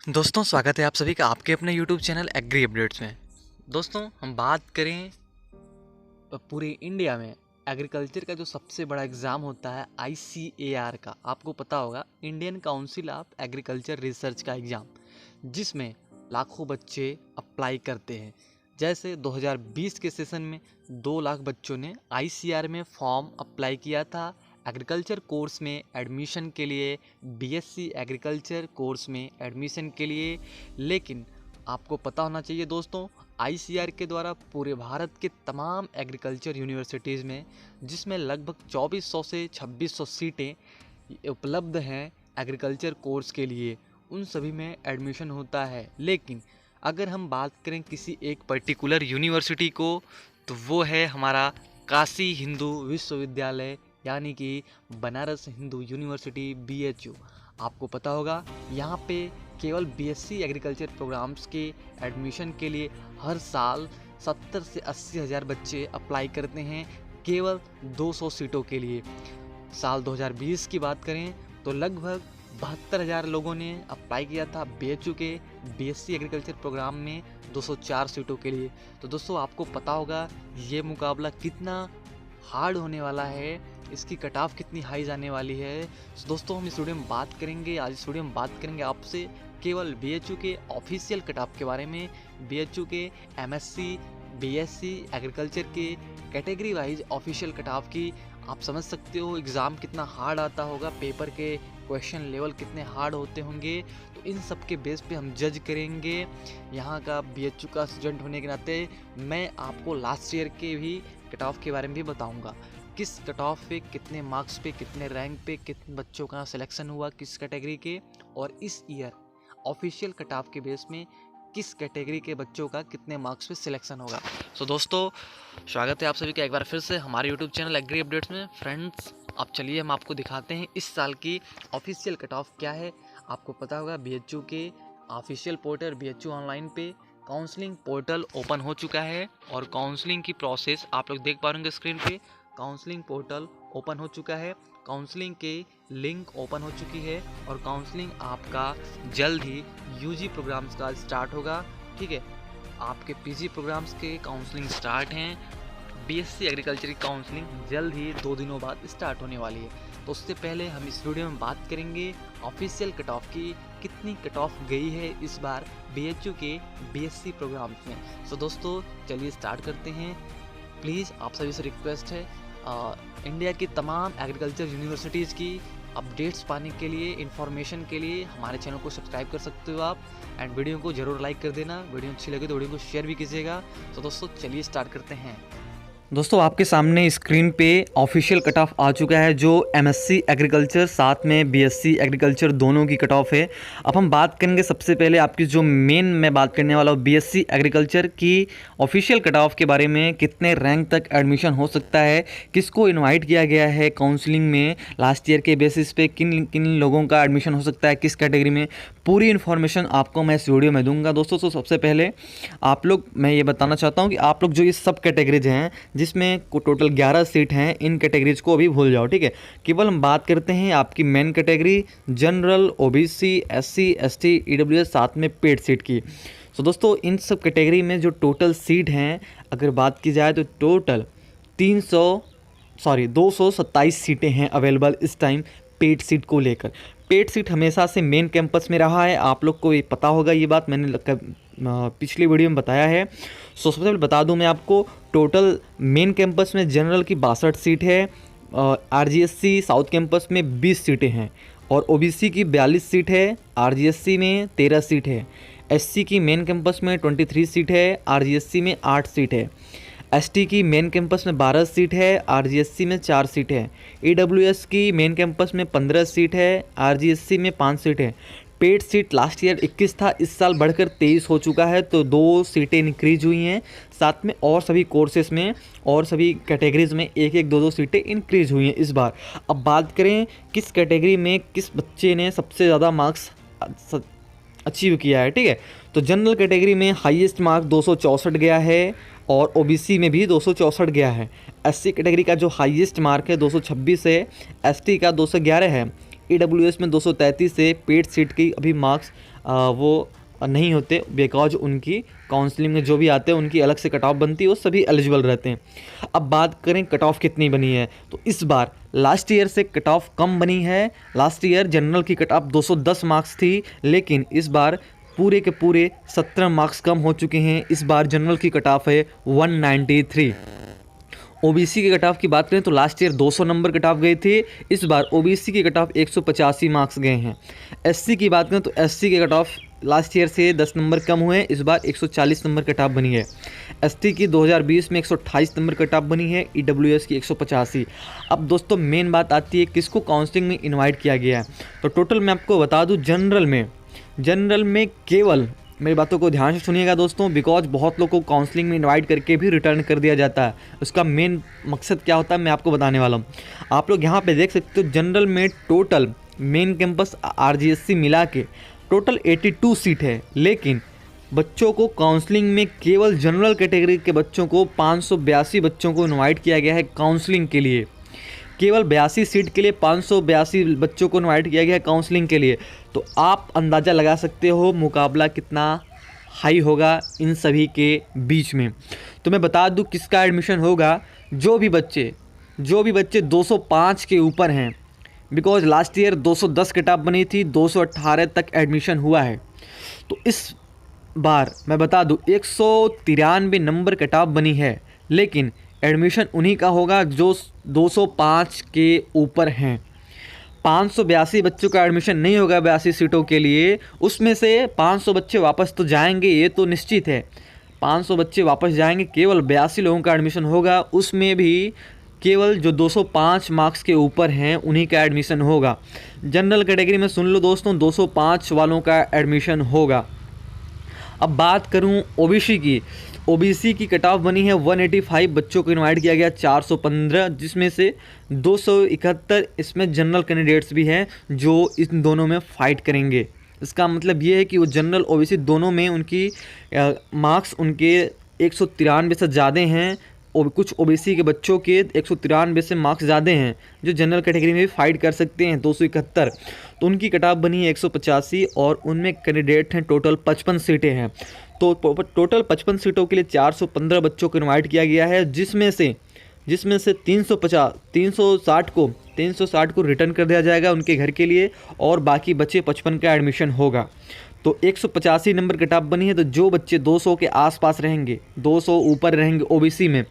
दोस्तों स्वागत है आप सभी का आपके अपने YouTube चैनल एग्री अपडेट्स में। दोस्तों हम बात करें पूरे इंडिया में एग्रीकल्चर का जो सबसे बड़ा एग्ज़ाम होता है ICAR का, आपको पता होगा, Indian council of agriculture research का एग्ज़ाम, जिसमें लाखों बच्चे अप्लाई करते हैं। जैसे 2020 के सेशन में 2 लाख बच्चों ने ICAR में फॉर्म अप्लाई किया था एग्रीकल्चर कोर्स में एडमिशन के लिए, BSc एग्रीकल्चर कोर्स में एडमिशन के लिए। लेकिन आपको पता होना चाहिए दोस्तों, ICAR के द्वारा पूरे भारत के तमाम एग्रीकल्चर यूनिवर्सिटीज़ में, जिसमें लगभग 2400 से 2600 सीटें उपलब्ध हैं एग्रीकल्चर कोर्स के लिए, उन सभी में एडमिशन होता है। लेकिन अगर हम बात करें किसी एक पर्टिकुलर यूनिवर्सिटी को, तो वो है हमारा काशी हिंदू विश्वविद्यालय, यानी कि बनारस हिंदू यूनिवर्सिटी BHU। आपको पता होगा यहाँ पे केवल BSc एग्रीकल्चर प्रोग्राम्स के एडमिशन के लिए हर साल 70 से 80 हज़ार बच्चे अप्लाई करते हैं केवल 200 सीटों के लिए। साल 2020 की बात करें तो लगभग 72,000 लोगों ने अप्लाई किया था BHU के BSc एग्रीकल्चर प्रोग्राम में 204 सीटों के लिए। तो दोस्तों आपको पता होगा ये मुकाबला कितना हार्ड होने वाला है, इसकी कट ऑफ कितनी हाई जाने वाली है। तो दोस्तों हम इस वीडियो में बात करेंगे, आज इस वीडियो में बात करेंगे आपसे केवल BHU के ऑफिशियल कट ऑफ के बारे में, BHU के MSc BSc एग्रीकल्चर के category wise official cut off की। आप समझ सकते हो एग्ज़ाम कितना हार्ड आता होगा, पेपर के क्वेश्चन लेवल कितने हार्ड होते होंगे। तो इन सब के बेस पे हम जज करेंगे। यहाँ का BHU का स्टूडेंट होने के नाते मैं आपको लास्ट ईयर के भी कट ऑफ के बारे में भी बताऊंगा, किस कट ऑफ पे कितने मार्क्स पे कितने रैंक पे कितने बच्चों का सिलेक्शन हुआ किस कैटेगरी के, और इस ईयर ऑफिशियल कट ऑफ के बेस में किस कैटेगरी के बच्चों का कितने मार्क्स पे सिलेक्शन होगा। सो दोस्तों स्वागत है आप सभी का एक बार फिर से हमारे यूट्यूब चैनल एग्री अपडेट्स में। फ्रेंड्स अब चलिए हम आपको दिखाते हैं इस साल की ऑफिशियल कट ऑफ क्या है। आपको पता होगा BHU के ऑफिशियल पोर्टल BHU ऑनलाइन पे काउंसलिंग पोर्टल ओपन हो चुका है, और काउंसलिंग की प्रोसेस आप लोग देख पा रहे होंगे स्क्रीन पे। काउंसलिंग पोर्टल ओपन हो चुका है, काउंसलिंग के लिंक ओपन हो चुकी है, और काउंसलिंग आपका जल्द ही UG प्रोग्राम्स का स्टार्ट होगा। ठीक है, आपके PG प्रोग्राम्स के काउंसलिंग स्टार्ट हैं। BSc एग्रीकल्चर की काउंसलिंग जल्द ही 2 दिनों बाद स्टार्ट होने वाली है। तो उससे पहले हम इस वीडियो में बात करेंगे ऑफिशियल कट ऑफ की, कितनी कट ऑफ गई है इस बार BHU के BSc प्रोग्राम्स में। सो दोस्तों चलिए स्टार्ट करते हैं। प्लीज़ आप सभी से रिक्वेस्ट है, इंडिया की तमाम एग्रीकल्चर यूनिवर्सिटीज़ की अपडेट्स पाने के लिए, इन्फॉर्मेशन के लिए हमारे चैनल को सब्सक्राइब कर सकते हो आप, एंड वीडियो को ज़रूर लाइक कर देना। वीडियो अच्छी लगे तो वीडियो को शेयर भी कीजिएगा। तो दोस्तों चलिए स्टार्ट करते हैं। दोस्तों आपके सामने स्क्रीन पे ऑफिशियल कट ऑफ आ चुका है, जो MSc एग्रीकल्चर साथ में BSc एग्रीकल्चर दोनों की कट ऑफ है। अब हम बात करेंगे सबसे पहले आपकी जो मेन मैं बात करने वाला हूँ BSc एग्रीकल्चर की ऑफिशियल कट ऑफ के बारे में, कितने रैंक तक एडमिशन हो सकता है, किसको इनवाइट किया गया है काउंसलिंग में, लास्ट ईयर के बेसिस पे किन किन लोगों का एडमिशन हो सकता है किस कैटेगरी में, पूरी इन्फॉर्मेशन आपको मैं इस वीडियो में दूंगा। दोस्तों तो सबसे पहले आप लोग, मैं ये बताना चाहता हूँ कि आप लोग जो ये सब कैटेगरीज हैं जिसमें टोटल 11 सीट हैं, इन कैटेगरीज को अभी भूल जाओ। ठीक है, केवल हम बात करते हैं आपकी main category general, OBC, SC ST EWS साथ में पेड सीट की। सो दोस्तों इन सब कैटेगरी में जो टोटल सीट हैं अगर बात की जाए तो टोटल 227 सीटें हैं अवेलेबल इस टाइम पेड सीट को लेकर। पेड सीट हमेशा से मेन कैंपस में रहा है, आप लोग को ये पता होगा, ये बात मैंने पिछली वीडियो में बताया है। सो सबसे पहले बता दूं मैं आपको, टोटल मेन कैंपस में जनरल की 62 सीट है, RGSC साउथ कैंपस में 20 सीटें हैं, और OBC की 42 सीट है, RGSC में 13 सीट है, SC की मेन कैंपस में 23 सीट है, RGSC में 8 सीट है, ST की मेन कैंपस में 12 सीट है, RGSC में 4 सीट है, EWS की मेन कैंपस में 15 सीट है, RGSC में 5 सीट है। पेड सीट लास्ट ईयर 21 था, इस साल बढ़कर 23 हो चुका है, तो 2 सीटें इंक्रीज हुई हैं। साथ में और सभी कोर्सेज में और सभी कैटेगरीज में 1-1, 2-2 सीटें इंक्रीज हुई हैं इस बार। अब बात करें किस कैटेगरी में किस बच्चे ने सबसे ज़्यादा मार्क्स अचीव किया है। ठीक है, तो जनरल कैटेगरी में हाईएस्ट मार्क 264 गया है, और OBC में भी 264 गया है। SC कैटेगरी का जो हाईएस्ट मार्क है 226 है, ST का 211 है, EWS में 233 से पेड सीट की अभी मार्क्स वो नहीं होते, बिकॉज उनकी काउंसलिंग में जो भी आते हैं उनकी अलग से कट ऑफ बनती है, वो सभी एलिजिबल रहते हैं। अब बात करें कट ऑफ कितनी बनी है, तो इस बार लास्ट ईयर से कट ऑफ कम बनी है। लास्ट ईयर जनरल की कट ऑफ 210 मार्क्स थी, लेकिन इस बार पूरे के पूरे 17 मार्क्स कम हो चुके हैं। इस बार जनरल की कट ऑफ है 193। ओबीसी के कट ऑफ की बात करें तो last year 200 number cut off गए थे, इस बार ओबीसी के कट ऑफ 185 मार्क्स गए हैं। एससी की बात करें तो एससी के कट ऑफ लास्ट ईयर से 10 नंबर कम हुए, इस बार 140 नंबर कट ऑफ बनी है। एसटी की 2020 में 128 नंबर कट ऑफ बनी है, ईडब्ल्यूएस की 185। अब दोस्तों मेन बात आती है किसको काउंसलिंग में इनवाइट किया गया है। तो टोटल मैं आपको बता दूं, जनरल में केवल, मेरी बातों को ध्यान से सुनिएगा दोस्तों, बिकॉज बहुत लोगों को काउंसलिंग में इनवाइट करके भी रिटर्न कर दिया जाता है। उसका मेन मकसद क्या होता है मैं आपको बताने वाला हूँ। आप लोग यहाँ पे देख सकते हो, जनरल में टोटल मेन कैंपस आरजीएससी मिला के टोटल 82 सीट है, लेकिन बच्चों को काउंसलिंग में केवल जनरल कैटेगरी के बच्चों को 582 बच्चों को इनवाइट किया गया है काउंसलिंग के लिए। केवल 82 सीट के लिए 582 बच्चों को इनवाइट किया गया है काउंसलिंग के लिए। तो आप अंदाज़ा लगा सकते हो मुकाबला कितना हाई होगा इन सभी के बीच में। तो मैं बता दूं किसका एडमिशन होगा। जो भी बच्चे 205 के ऊपर हैं, because last year 210 cut off बनी थी, 218 तक एडमिशन हुआ है। तो इस बार मैं बता दूं 193 नंबर कट ऑफ बनी है, लेकिन एडमिशन उन्हीं का होगा जो 205 के ऊपर हैं। 582 बच्चों का एडमिशन नहीं होगा 82 सीटों के लिए। उसमें से 500 बच्चे वापस तो जाएंगे, ये तो निश्चित है। 500 बच्चे वापस जाएंगे, केवल 82 लोगों का एडमिशन होगा। उसमें भी केवल जो 205 मार्क्स के ऊपर हैं उन्हीं का एडमिशन होगा। जनरल कैटेगरी में सुन लो दोस्तों, 205 वालों का एडमिशन होगा। अब बात करूं ओबीसी की कट ऑफ बनी है 185 बच्चों को इनवाइट किया गया 415, जिसमें से 271 इसमें जनरल कैंडिडेट्स भी हैं जो इन दोनों में फ़ाइट करेंगे। इसका मतलब ये है कि वो जनरल ओबीसी दोनों में उनकी मार्क्स उनके 193 से ज़्यादा हैं, और कुछ ओबीसी के बच्चों के 193 से मार्क्स ज़्यादा हैं जो जनरल कैटेगरी में भी फाइट कर सकते हैं 271। तो उनकी कट ऑफ बनी है 185 और उनमें कैंडिडेट हैं टोटल 55 सीटें हैं। तो टोटल 55 सीटों के लिए 415 बच्चों को इनवाइट किया गया है, जिसमें से 360 को रिटर्न कर दिया जाएगा उनके घर के लिए, और बाकी बचे 55 का एडमिशन होगा। तो 185 नंबर कट ऑफ बनी है। तो जो बच्चे 200 के आसपास रहेंगे, 200 ऊपर रहेंगे ओबीसी में,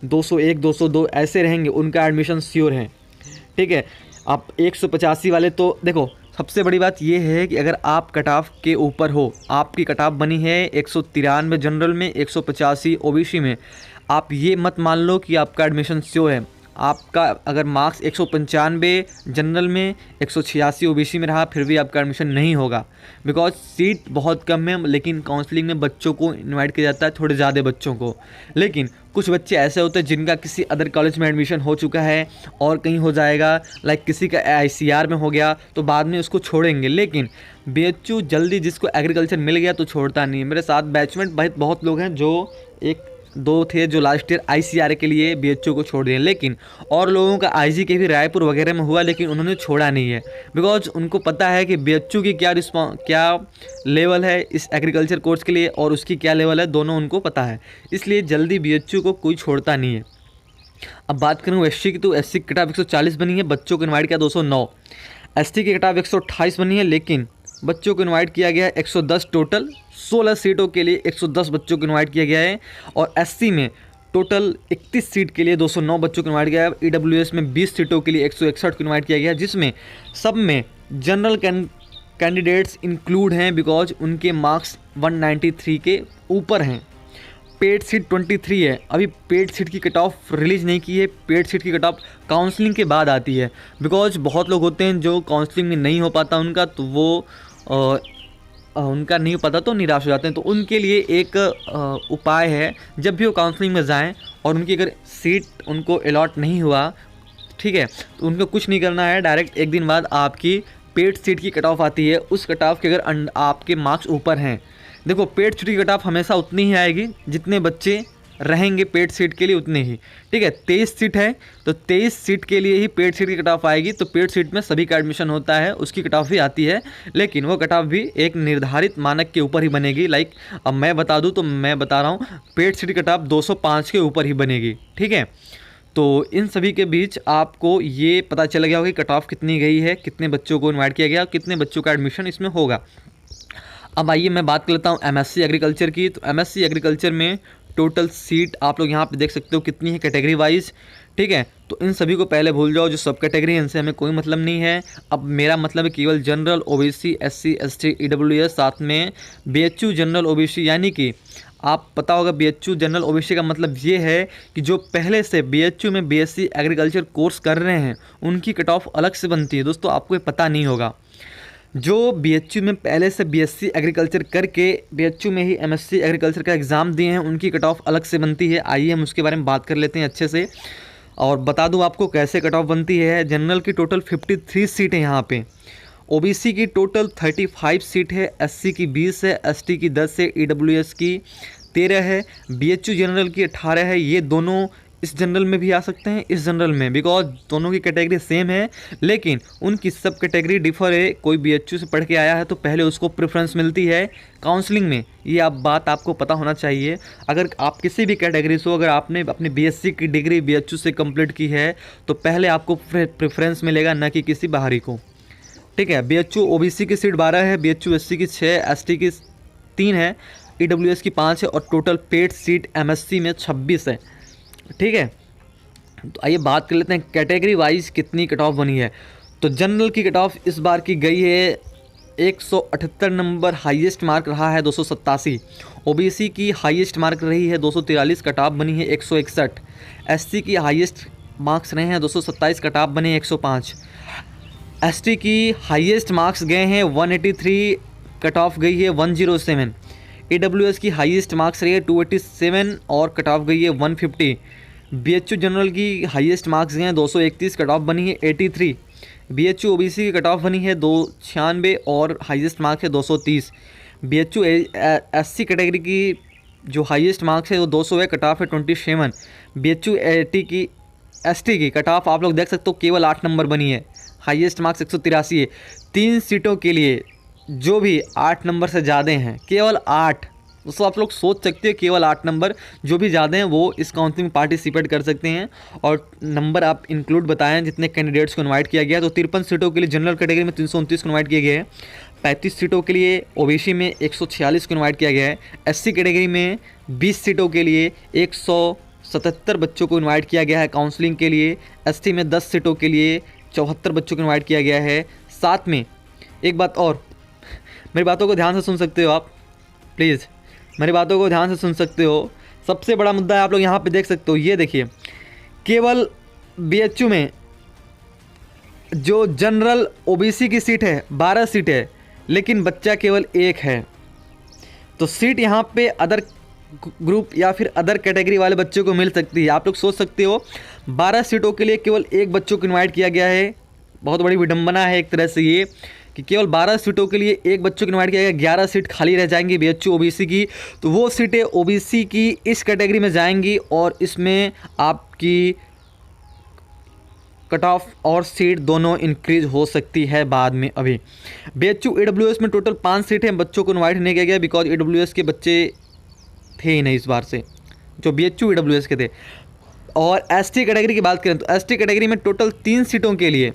201 202 ऐसे रहेंगे, उनका एडमिशन श्योर है। ठीक है। आप 185 वाले, तो देखो सबसे बड़ी बात यह है कि अगर आप कट ऑफ के ऊपर हो, आपकी कट ऑफ बनी है 193 जनरल में, 185 ओबीसी में, आप ये मत मान लो कि आपका एडमिशन श्योर है। आपका अगर मार्क्स 195 जनरल में, 186 ओबीसी में रहा, फिर भी आपका एडमिशन नहीं होगा, बिकॉज सीट बहुत कम है। लेकिन काउंसलिंग में बच्चों को इनवाइट किया जाता है, थोड़े ज़्यादा बच्चों को। लेकिन कुछ बच्चे ऐसे होते हैं जिनका किसी अदर कॉलेज में एडमिशन हो चुका है और कहीं हो जाएगा, लाइक किसी का आईसीआर में हो गया, तो बाद में उसको छोड़ेंगे। लेकिन बीएचयू जल्दी जिसको एग्रीकल्चर मिल गया तो छोड़ता नहीं है। मेरे साथ बैचमेट बहुत लोग हैं जो 1-2 थे जो लास्ट ईयर आईसीआर के लिए बीएचयू को छोड़ दिए, लेकिन और लोगों का आईजी के भी रायपुर वगैरह में हुआ, लेकिन उन्होंने छोड़ा नहीं है, बिकॉज उनको पता है कि बीएचयू की क्या लेवल है इस एग्रीकल्चर कोर्स के लिए और उसकी क्या लेवल है, दोनों उनको पता है। इसलिए जल्दी बीएचयू को कोई छोड़ता नहीं है। अब बात करूँ एससी की, तो एससी की कट ऑफ 140 बनी है, बच्चों को इन्वाइट किया 209। एसटी की कट ऑफ 128 बनी है, लेकिन बच्चों को इनवाइट किया गया है 110। टोटल 16 सीटों के लिए 110 बच्चों को इनवाइट किया गया है। और एससी में टोटल 31 सीट के लिए 209 बच्चों को इनवाइट किया गया है। ईडब्ल्यूएस में 20 सीटों के लिए 161 को इनवाइट किया गया है, जिसमें सब में जनरल कैंडिडेट्स इंक्लूड हैं, बिकॉज उनके मार्क्स 193 के ऊपर हैं। पेड सीट 23 है। अभी पेड सीट की कट ऑफ रिलीज़ नहीं की है। पेड सीट की कट ऑफ काउंसलिंग के बाद आती है, बिकॉज बहुत लोग होते हैं जो काउंसलिंग में नहीं हो पाता उनका, तो वो उनका नहीं पता तो निराश हो जाते हैं। तो उनके लिए एक उपाय है, जब भी वो काउंसलिंग में जाएं और उनकी अगर सीट उनको अलॉट नहीं हुआ, ठीक है, तो उनको कुछ नहीं करना है। डायरेक्ट एक दिन बाद आपकी पेड सीट की कट ऑफ आती है। उस कट ऑफ के अगर आपके मार्क्स ऊपर हैं, देखो पेड सीट की कट ऑफ हमेशा उतनी ही आएगी जितने बच्चे रहेंगे पेड सीट के लिए उतने ही। ठीक है, 23 सीट है तो 23 सीट के लिए ही पेड सीट की कट ऑफ आएगी। तो पेड सीट में सभी का एडमिशन होता है, उसकी कट ऑफ भी आती है, लेकिन वो कट ऑफ भी एक निर्धारित मानक के ऊपर ही बनेगी। लाइक अब मैं बता दूं तो मैं बता रहा हूँ पेड सीट की कट ऑफ 205 के ऊपर ही बनेगी। ठीक है, तो इन सभी के बीच आपको ये पता चल गया होगा कि कट ऑफ कितनी गई है, कितने बच्चों को इन्वाइट किया गया, कितने बच्चों का एडमिशन इसमें होगा। अब आइए मैं बात कर लेता हूँ एमएससी एग्रीकल्चर की। तो एमएससी एग्रीकल्चर में टोटल सीट आप लोग यहाँ पे देख सकते हो कितनी है कैटेगरी वाइज। ठीक है, तो इन सभी को पहले भूल जाओ, जो सब कैटेगरी है इनसे हमें कोई मतलब नहीं है। अब मेरा मतलब है केवल general, OBC, SC, ST, EWS, साथ में बीएचयू जनरल ओबीसी। यानी कि आप पता होगा बीएचयू जनरल ओबीसी का मतलब ये है कि जो पहले से बीएचयू में बीएससी एग्रीकल्चर कोर्स कर रहे हैं उनकी कट ऑफ अलग से बनती है। दोस्तों आपको ये पता नहीं होगा, जो बीएचयू में पहले से बीएससी एग्रीकल्चर करके बीएचयू में ही एमएससी एग्रीकल्चर का एग्ज़ाम दिए हैं उनकी कट ऑफ अलग से बनती है। आइए हम उसके बारे में बात कर लेते हैं अच्छे से और बता दूं आपको कैसे कट ऑफ बनती है। जनरल की टोटल 53 सीट है यहाँ पे, ओबीसी की टोटल 35 सीट है, एससी की 20 है, एसटी की 10 है, ईडब्ल्यूएस की 13 है, बीएचयू जनरल की 18 है। ये दोनों इस जनरल में भी आ सकते हैं, इस जनरल में, बिकॉज दोनों की कैटेगरी सेम है, लेकिन उनकी सब कैटेगरी डिफर है। कोई बीएचयू से पढ़ के आया है तो पहले उसको प्रेफरेंस मिलती है काउंसलिंग में, ये आप बात आपको पता होना चाहिए। अगर आप किसी भी कैटेगरी से हो, अगर आपने अपनी बीएससी की डिग्री बीएचयू से कंप्लीट की है तो पहले आपको प्रेफरेंस मिलेगा, न कि किसी बाहरी को। ठीक है, बीएचयू ओबीसी की सीट 12 है, बीएचयू एससी की 6, एसटी की 3 है, ईडब्ल्यूएस की 5 है और टोटल पेड सीट एमएससी में 26 है। ठीक है, तो आइए बात कर लेते हैं कैटेगरी वाइज कितनी कट ऑफ बनी है। तो जनरल की कट ऑफ इस बार की गई है 178 नंबर, हाईएस्ट मार्क रहा है 287। ओबीसी की हाईएस्ट मार्क रही है 243, कट ऑफ बनी है 161। एससी की हाईएस्ट मार्क्स रहे हैं 227, कट ऑफ बने 105। एसटी की हाईएस्ट मार्क्स गए हैं 183, कट ऑफ गई है 107। ईडब्ल्यूएस की हाईएस्ट मार्क्स रही है 287 और कट ऑफ गई है 150। बीएचयू जनरल की हाईएस्ट मार्क्स गए हैं 231, कट ऑफ बनी है 83। बीएचयू ओबीसी की कट ऑफ बनी है 296 और हाईएस्ट मार्क्स है 230। बीएचयू एससी कैटेगरी की जो हाईएस्ट मार्क्स है वो 200 है, कट ऑफ है 27। बीएचयू एसटी की कट ऑफ आप लोग देख सकते हो केवल 8 नंबर बनी है, हाईएस्ट मार्क्स 183 है। 3 सीटों के लिए जो भी 8 नंबर से ज़्यादा हैं, केवल 8, दोस्तों आप लोग सोच सकते हो केवल 8 नंबर जो भी ज़्यादा हैं वो इस काउंसलिंग में पार्टिसिपेट कर सकते हैं। और नंबर आप इंक्लूड बताएं जितने कैंडिडेट्स को इनवाइट किया गया। तो 53 सीटों के लिए जनरल कैटेगरी में 329 को इनवाइट किया गया है, 35 सीटों के लिए ओबीसी में 146 को इनवाइट किया गया है, एससी कैटेगरी में 20 सीटों के लिए 177 बच्चों को इन्वाइट किया गया है काउंसलिंग के लिए, एसटी में 10 सीटों के लिए 74 बच्चों को इन्वाइट किया गया है। साथ में एक बात और, मेरी बातों को ध्यान से सुन सकते हो आप, प्लीज़ मेरी बातों को ध्यान से सुन सकते हो। सबसे बड़ा मुद्दा है, आप लोग यहाँ पे देख सकते हो, ये देखिए केवल बीएचयू में जो जनरल ओबीसी की सीट है 12 सीट है, लेकिन बच्चा केवल 1 है। तो सीट यहाँ पे अदर ग्रुप या फिर अदर कैटेगरी वाले बच्चों को मिल सकती है। आप लोग सोच सकते हो 12 सीटों के लिए केवल 1 बच्चों को इन्वाइट किया गया है। बहुत बड़ी विडंबना है एक तरह से ये कि केवल 12 सीटों के लिए 1 बच्चों को इन्वाइट किया गया, 11 सीट खाली रह जाएंगी बीएचयू ओबीसी की। तो वो सीटें ओबीसी की इस कैटेगरी में जाएंगी और इसमें आपकी कट ऑफ और सीट दोनों इंक्रीज हो सकती है बाद में। अभी बीएचयू ईडब्ल्यूएस में टोटल 5 सीटें बच्चों को इन्वाइट नहीं किया गया, बिकॉज ईडब्ल्यूएस के बच्चे थे ही नहीं इस बार से जो बीएचयू ईडब्ल्यूएस के थे। और एसटी कैटेगरी की बात करें तो एसटी कैटेगरी में टोटल 3 सीटों के लिए,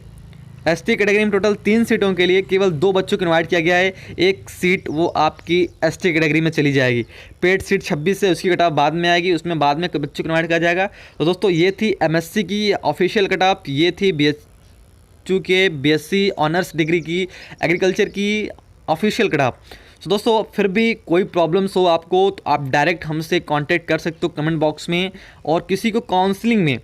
एसटी कैटेगरी में टोटल 3 सीटों के लिए केवल 2 बच्चों को इन्वाइट किया गया है। 1 सीट वो आपकी एसटी कैटेगरी में चली जाएगी। पेड सीट 26 है, उसकी कट ऑफ बाद में आएगी, उसमें बाद में बच्चों को इन्वाइट किया जाएगा। तो दोस्तों ये थी एमएससी की ऑफिशियल कट ऑफ, ये थी बीएचयू के बीएससी ऑनर्स डिग्री की एग्रीकल्चर की ऑफिशियल कट ऑफ। तो दोस्तों फिर भी कोई प्रॉब्लम्स हो आपको तो आप डायरेक्ट हमसे कांटेक्ट कर सकते हो कमेंट बॉक्स में। और किसी को काउंसलिंग में,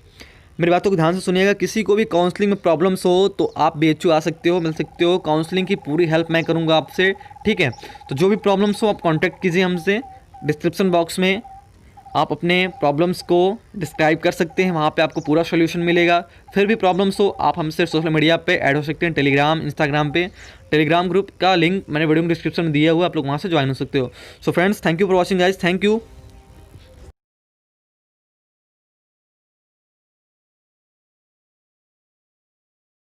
मेरी बातों को ध्यान से सुनिएगा, किसी को भी काउंसलिंग में प्रॉब्लम्स हो तो आप बीएचयू आ सकते हो, मिल सकते हो। काउंसलिंग की पूरी हेल्प मैं करूंगा आपसे, ठीक है। तो जो भी प्रॉब्लम्स हो आप कांटेक्ट कीजिए हमसे। डिस्क्रिप्शन बॉक्स में आप अपने प्रॉब्लम्स को डिस्क्राइब कर सकते हैं, वहाँ पे आपको पूरा सोल्यूशन मिलेगा। फिर भी प्रॉब्लम्स हो आप हमसे सोशल मीडिया पे ऐड हो सकते हैं, टेलीग्राम, इंस्टाग्राम पे। टेलीग्राम ग्रुप का लिंक मैंने वीडियो में डिस्क्रिप्शन में दिया हुआ है, आप लोग वहाँ से ज्वाइन हो सकते हो। So friends, thank you for watching guys, thank you.